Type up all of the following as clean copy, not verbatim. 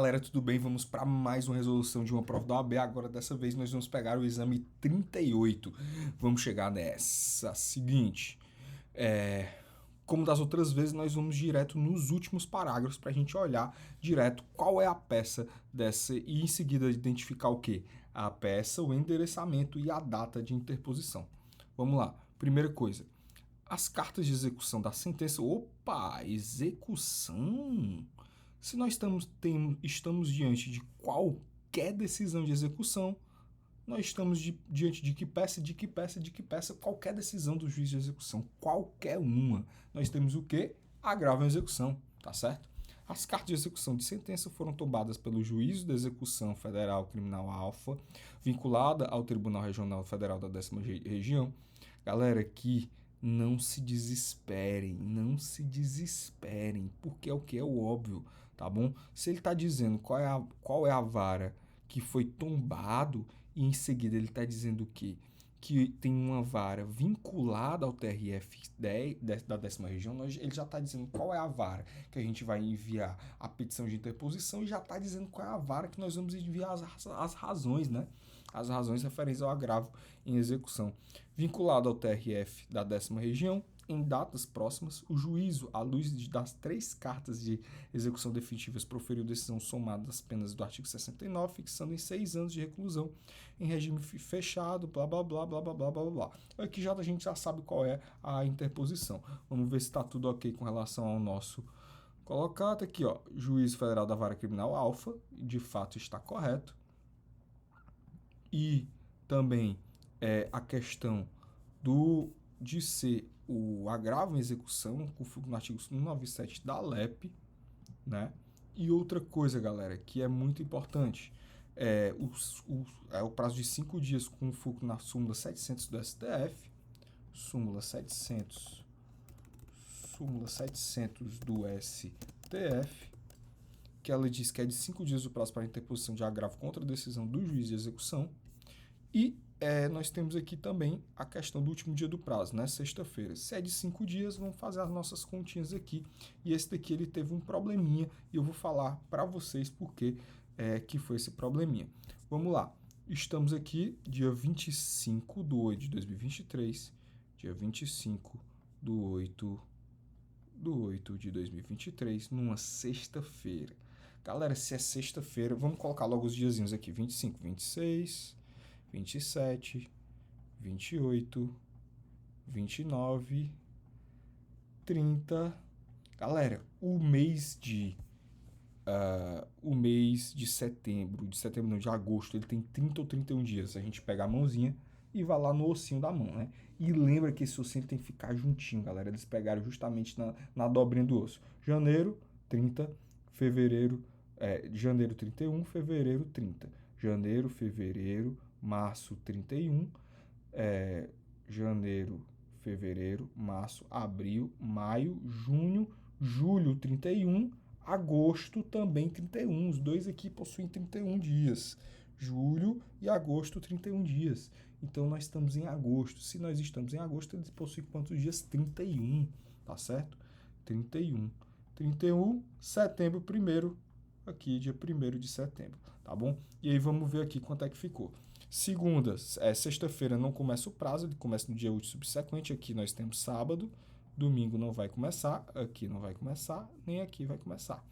Galera, tudo bem? Vamos para mais uma resolução de uma prova da OAB. Agora, dessa vez, nós vamos pegar o exame 38. Vamos chegar nessa seguinte. Como das outras vezes, nós vamos direto nos últimos parágrafos para a gente olhar direto qual é a peça dessa e em seguida identificar o quê? A peça, o endereçamento e a data de interposição. Vamos lá. Primeira coisa. As cartas de execução da sentença. Opa, execução? Se nós estamos diante de qualquer decisão de execução, nós estamos diante de que peça, de que peça, de que peça, qualquer decisão do juiz de execução, qualquer uma. Nós temos o quê? Agravo em execução, tá certo? As cartas de execução de sentença foram tomadas pelo Juízo de Execução Federal Criminal Alfa, vinculada ao Tribunal Regional Federal da 10ª Região. Galera, aqui não se desesperem, porque é o que é o óbvio, tá bom? Se ele está dizendo qual é a vara que foi tombado e em seguida ele está dizendo que tem uma vara vinculada ao TRF-10 da 10ª região, ele já está dizendo qual é a vara que a gente vai enviar a petição de interposição e já está dizendo qual é a vara que nós vamos enviar as razões, né? As razões referentes ao agravo em execução. Vinculado ao TRF da 10ª região, em datas próximas, o juízo, à luz das 3 cartas de execução definitivas, proferiu decisão somada das penas do artigo 69, fixando em 6 anos de reclusão em regime fechado, blá, blá, blá, blá, blá, blá, blá, blá. Aqui a gente já sabe qual é a interposição. Vamos ver se está tudo ok com relação ao nosso colocado aqui, ó. Juízo Federal da Vara Criminal Alfa, de fato está correto. E também a questão de ser o agravo em execução, no artigo 197 da LEP, né? E outra coisa, galera, que é muito importante, o prazo de 5 dias com fulcro na súmula 700 do STF, súmula 700 do STF, que ela diz que é de 5 dias o prazo para interposição de agravo contra a decisão do juiz de execução. E nós temos aqui também a questão do último dia do prazo, né? Sexta-feira. Se é de 5 dias, vamos fazer as nossas continhas aqui. E esse daqui ele teve um probleminha e eu vou falar para vocês por que foi esse probleminha. Vamos lá. Estamos aqui dia 25 de 8 de 2023, dia 25 de 8 de 2023, numa sexta-feira. Galera, se é sexta-feira, vamos colocar logo os diazinhos aqui, 25, 26, 27, 28, 29, 30. Galera, o mês de setembro não, de agosto, ele tem 30 ou 31 dias. A gente pega a mãozinha e vai lá no ossinho da mão, né? E lembra que esse ossinho tem que ficar juntinho, galera. Eles pegaram justamente na dobrinha do osso. Janeiro, 30, fevereiro, janeiro 31, fevereiro 30. Janeiro, fevereiro, março 31, janeiro, fevereiro, março, abril, maio, junho, julho 31, agosto também 31. Os dois aqui possuem 31 dias. Julho e agosto 31 dias. Então nós estamos em agosto. Se nós estamos em agosto, eles possuem quantos dias? 31, tá certo? 31. 31, setembro, primeiro, aqui dia 1º de setembro, tá bom? E aí vamos ver aqui quanto é que ficou. Segunda, sexta-feira não começa o prazo, ele começa no dia útil subsequente. Aqui nós temos sábado, domingo não vai começar, aqui não vai começar, nem aqui vai começar.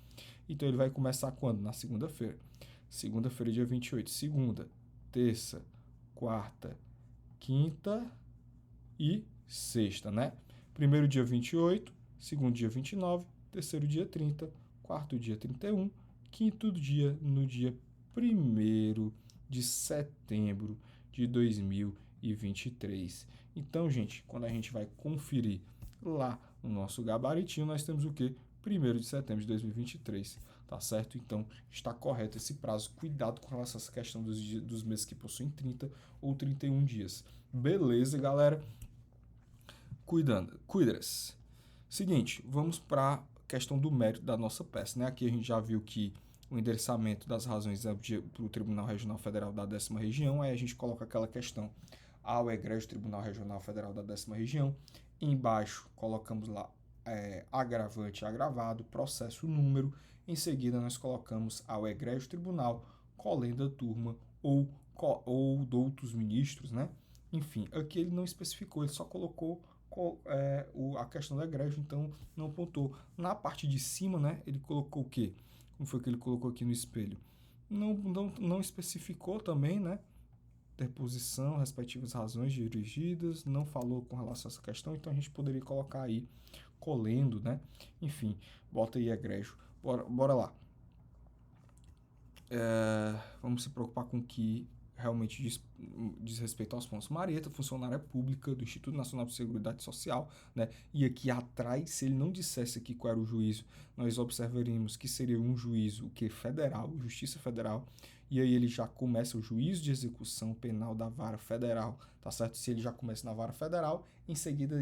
Então ele vai começar quando? Na segunda-feira. Segunda-feira, dia 28. Segunda, terça, quarta, quinta e sexta, né? Primeiro dia 28, segundo dia 29, terceiro dia 30, quarto dia 31, quinto dia no dia 1º de setembro de 2023. Então, gente, quando a gente vai conferir lá no nosso gabaritinho, nós temos o quê? 1º de setembro de 2023, tá certo? Então, está correto esse prazo. Cuidado com relação a essa questão dos meses que possuem 30 ou 31 dias. Beleza, galera? Cuidas. Seguinte, vamos para a questão do mérito da nossa peça, né? Aqui a gente já viu que o endereçamento das razões é para o Tribunal Regional Federal da 10ª Região, aí a gente coloca aquela questão ao egrégio Tribunal Regional Federal da 10ª Região. Embaixo colocamos lá agravante e agravado, processo número. Em seguida, nós colocamos ao egrégio tribunal, colenda turma ou doutos ministros, né? Enfim, aqui ele não especificou, ele só colocou a questão do egrégio, então não pontuou. Na parte de cima, né, ele colocou o quê? Como foi que ele colocou aqui no espelho? Não especificou também, né? Deposição, respectivas razões dirigidas, não falou com relação a essa questão, então a gente poderia colocar aí colendo, né? Enfim, bota aí egrégio. Bora lá. Vamos se preocupar com o que realmente diz respeito aos pontos. Marieta, funcionária pública do Instituto Nacional de Seguridade Social, né? E aqui atrás, se ele não dissesse aqui qual era o juízo, nós observaríamos que seria um juízo o que federal, Justiça Federal, e aí ele já começa o juízo de execução penal da vara federal, tá certo? Se ele já começa na vara federal, em seguida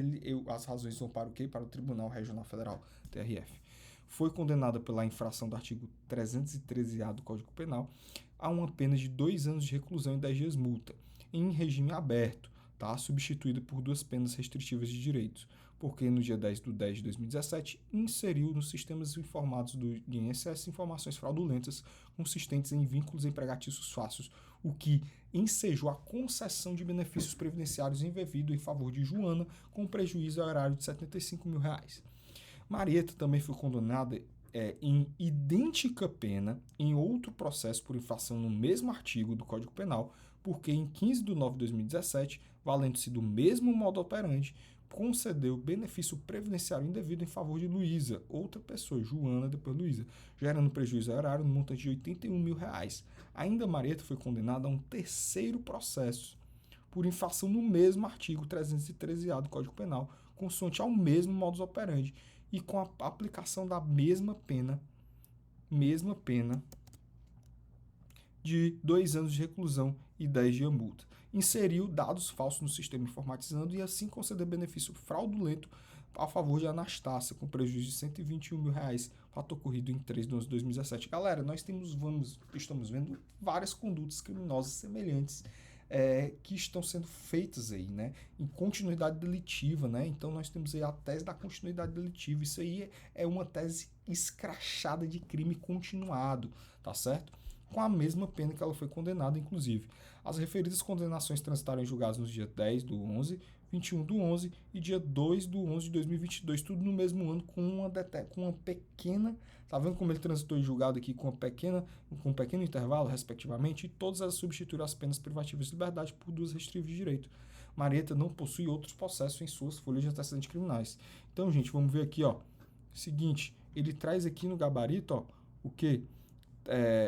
as razões vão para o quê? Para o Tribunal Regional Federal, TRF. Foi condenada pela infração do artigo 313-A do Código Penal a uma pena de 2 anos de reclusão e 10 dias multa, em regime aberto, tá? Substituída por 2 penas restritivas de direitos, porque no dia 10 de 10 de 2017 inseriu nos sistemas informados do INSS informações fraudulentas consistentes em vínculos empregatícios fáceis, o que ensejou a concessão de benefícios previdenciários indevido em favor de Joana, com prejuízo ao erário de R$75 mil. Marieta também foi condenada em idêntica pena em outro processo por infração no mesmo artigo do Código Penal, porque em 15 de nove de 2017, valendo-se do mesmo modo operandi, concedeu benefício previdenciário indevido em favor de Luísa, outra pessoa, Joana, depois Luísa, gerando prejuízo ao erário no montante de R$81 mil. Ainda Marieta foi condenada a um terceiro processo por infração no mesmo artigo 313-A do Código Penal, consoante ao mesmo modus operandi, e com a aplicação da mesma pena de 2 anos de reclusão e 10 dias de multa. Inseriu dados falsos no sistema informatizando e assim conceder benefício fraudulento a favor de Anastácia, com prejuízo de R$121 mil, fato ocorrido em 3 de 11 de 2017. Galera, nós estamos vendo várias condutas criminosas semelhantes que estão sendo feitas aí, né, em continuidade delitiva, né? Então nós temos aí a tese da continuidade delitiva. Isso aí é uma tese escrachada de crime continuado, tá certo? Com a mesma pena que ela foi condenada, inclusive. As referidas condenações transitaram em julgados nos dias 10 do 11, 21 do 11 e dia 2 do 11 de 2022, tudo no mesmo ano, com uma pequena... Tá vendo como ele transitou em julgado aqui com um pequeno intervalo, respectivamente, e todas elas substituíram as penas privativas de liberdade por 2 restritivas de direito. Marieta não possui outros processos em suas folhas de antecedentes criminais. Então, gente, vamos ver aqui, ó. Seguinte, ele traz aqui no gabarito, ó, o quê?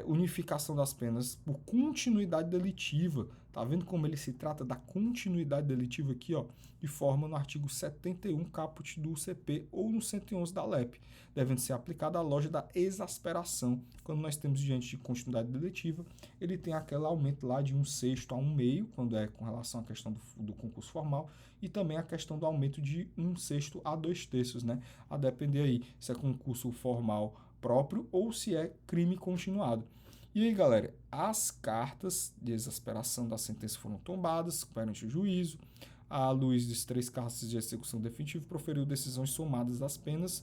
Unificação das penas por continuidade delitiva. Tá vendo como ele se trata da continuidade delitiva aqui, ó, de forma no artigo 71 caput do CP ou no 111 da LEP, devendo ser aplicada a lógica da exasperação. Quando nós temos diante de continuidade delitiva, ele tem aquele aumento lá de 1/6 a 1/2, quando é com relação à questão do concurso formal, e também a questão do aumento de 1/6 a 2/3, né? A depender aí se é concurso formal próprio ou se é crime continuado. E aí, galera, as cartas de exasperação da sentença foram tombadas perante o juízo. À luz das 3 cartas de execução definitiva, proferiu decisões somadas das penas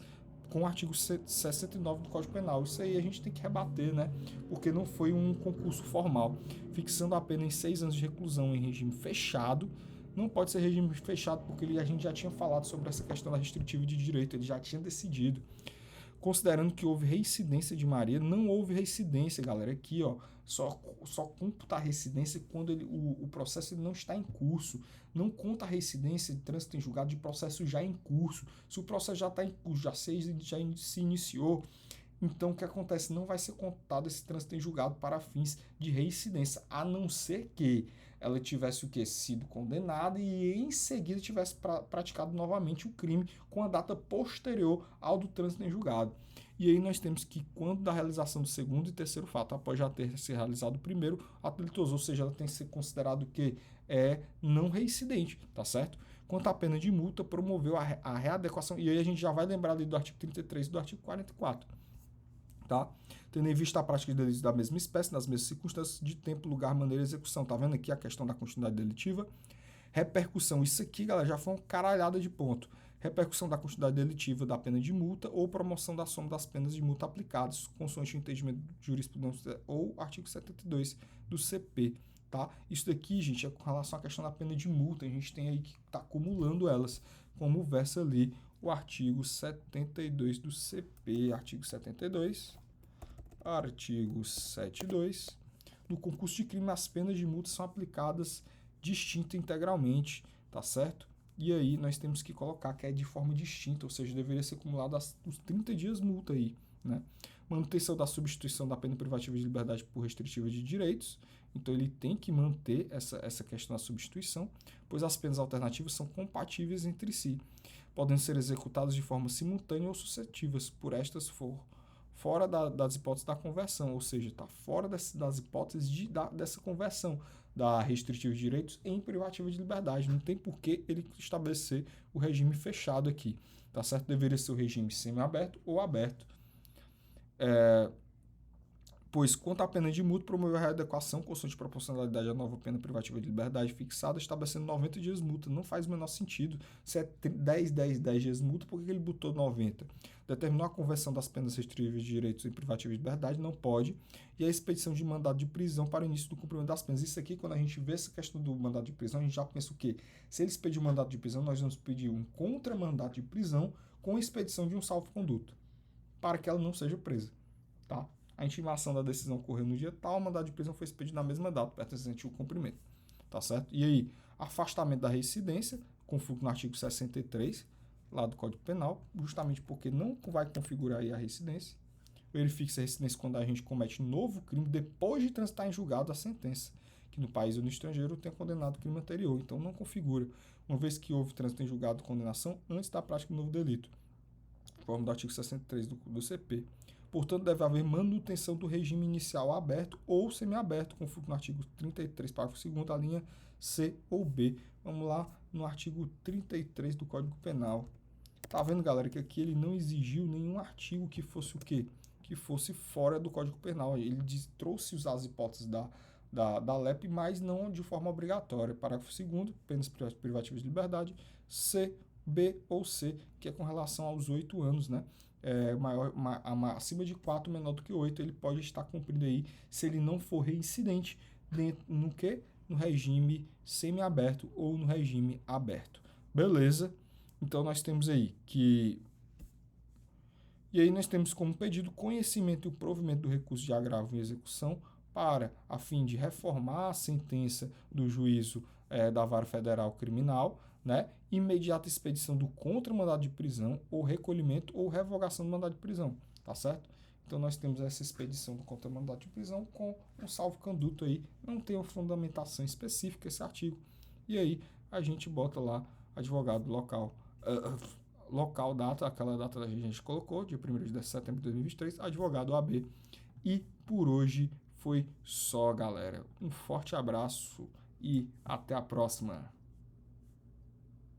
com o artigo 69 do Código Penal. Isso aí a gente tem que rebater, né? Porque não foi um concurso formal. Fixando a pena em 6 anos de reclusão em regime fechado. Não pode ser regime fechado porque a gente já tinha falado sobre essa questão da restritiva de direito, ele já tinha decidido. Considerando que houve reincidência de Maria, não houve reincidência, galera. Aqui, ó, só computa a reincidência quando o processo não está em curso. Não conta a reincidência de trânsito em julgado de processo já em curso. Se o processo já está em curso, já se iniciou, então o que acontece? Não vai ser contado esse trânsito em julgado para fins de reincidência, a não ser que ela tivesse sido condenada e em seguida tivesse praticado novamente o crime com a data posterior ao do trânsito em julgado. E aí nós temos que, quando da realização do segundo e terceiro fato, após já ter se realizado o primeiro, ato delitoso, ou seja, ela tem que ser considerado que é não reincidente, tá certo? Quanto à pena de multa, promoveu a readequação, e aí a gente já vai lembrar ali do artigo 33 e do artigo 44, tá? Tendo em vista a prática de delitos da mesma espécie, nas mesmas circunstâncias de tempo, lugar, maneira e execução. Tá vendo aqui a questão da continuidade delitiva? Repercussão. Isso aqui, galera, já foi uma caralhada de ponto. repercussão da quantidade delitiva da pena de multa ou promoção da soma das penas de multa aplicadas, consoante o entendimento de jurisprudência ou artigo 72 do CP, tá? Isso daqui, gente, é com relação à questão da pena de multa, a gente tem aí que tá acumulando elas, como versa ali o artigo 72 do CP, artigo 72, artigo 72. No concurso de crime, as penas de multa são aplicadas distinta integralmente, tá certo? E aí nós temos que colocar que é de forma distinta, ou seja, deveria ser acumulado os 30 dias multa aí, né? Manutenção da substituição da pena privativa de liberdade por restritiva de direitos, então ele tem que manter essa questão da substituição, pois as penas alternativas são compatíveis entre si, podendo ser executadas de forma simultânea ou sucessivas, por estas fora das hipóteses da conversão, ou seja, está fora das hipóteses dessa conversão da restritiva de direitos em privativa de liberdade. Não tem por que ele estabelecer o regime fechado aqui, tá certo? Deveria ser o regime semiaberto ou aberto. Pois, quanto à pena de multa, promoveu a readequação constante de proporcionalidade à nova pena privativa de liberdade fixada, estabelecendo 90 dias de multa. Não faz o menor sentido. Se é 10 dias de multa, por que ele botou 90? Determinou a conversão das penas restritivas de direitos em privativa de liberdade, não pode. E a expedição de mandado de prisão para o início do cumprimento das penas. Isso aqui, quando a gente vê essa questão do mandado de prisão, a gente já pensa o quê? Se eles pedirem um mandado de prisão, nós vamos pedir um contramandado de prisão com expedição de um salvo-conduto, para que ela não seja presa, tá? A intimação da decisão ocorreu no dia tal, o mandado de prisão foi expedido na mesma data, pertencente ao cumprimento, tá certo? E aí, afastamento da residência, conflito no artigo 63, lá do Código Penal, justamente porque não vai configurar aí a residência. Verifique se a residência quando a gente comete novo crime depois de transitar em julgado a sentença, que no país ou no estrangeiro tem condenado o crime anterior, então não configura, uma vez que houve trânsito em julgado de condenação antes da prática do novo delito, conforme do artigo 63 do CP. Portanto, deve haver manutenção do regime inicial aberto ou semiaberto, conforme no artigo 33, parágrafo 2º, a linha C ou B. Vamos lá no artigo 33 do Código Penal. Tá vendo, galera, que aqui ele não exigiu nenhum artigo que fosse o quê? Que fosse fora do Código Penal. Ele trouxe as hipóteses da LEP, mas não de forma obrigatória. Parágrafo 2º, penas privativas de liberdade, C, B ou C, que é com relação aos 8 anos, né? Acima de 4, menor do que 8, ele pode estar cumprido aí, se ele não for reincidente, no que? No regime semiaberto ou no regime aberto. Beleza? Então, nós temos aí que... E aí nós temos como pedido conhecimento e o provimento do recurso de agravo em execução para, a fim de reformar a sentença do juízo da Vara Federal Criminal, né? Imediata expedição do contramandado de prisão ou recolhimento ou revogação do mandado de prisão, tá certo? Então nós temos essa expedição do contramandado de prisão com um salvo-conduto aí, não tem uma fundamentação específica esse artigo, e aí a gente bota lá advogado local, data, aquela data que a gente colocou, dia 1º de setembro de 2023, advogado AB, e por hoje foi só, galera. Um forte abraço e até a próxima.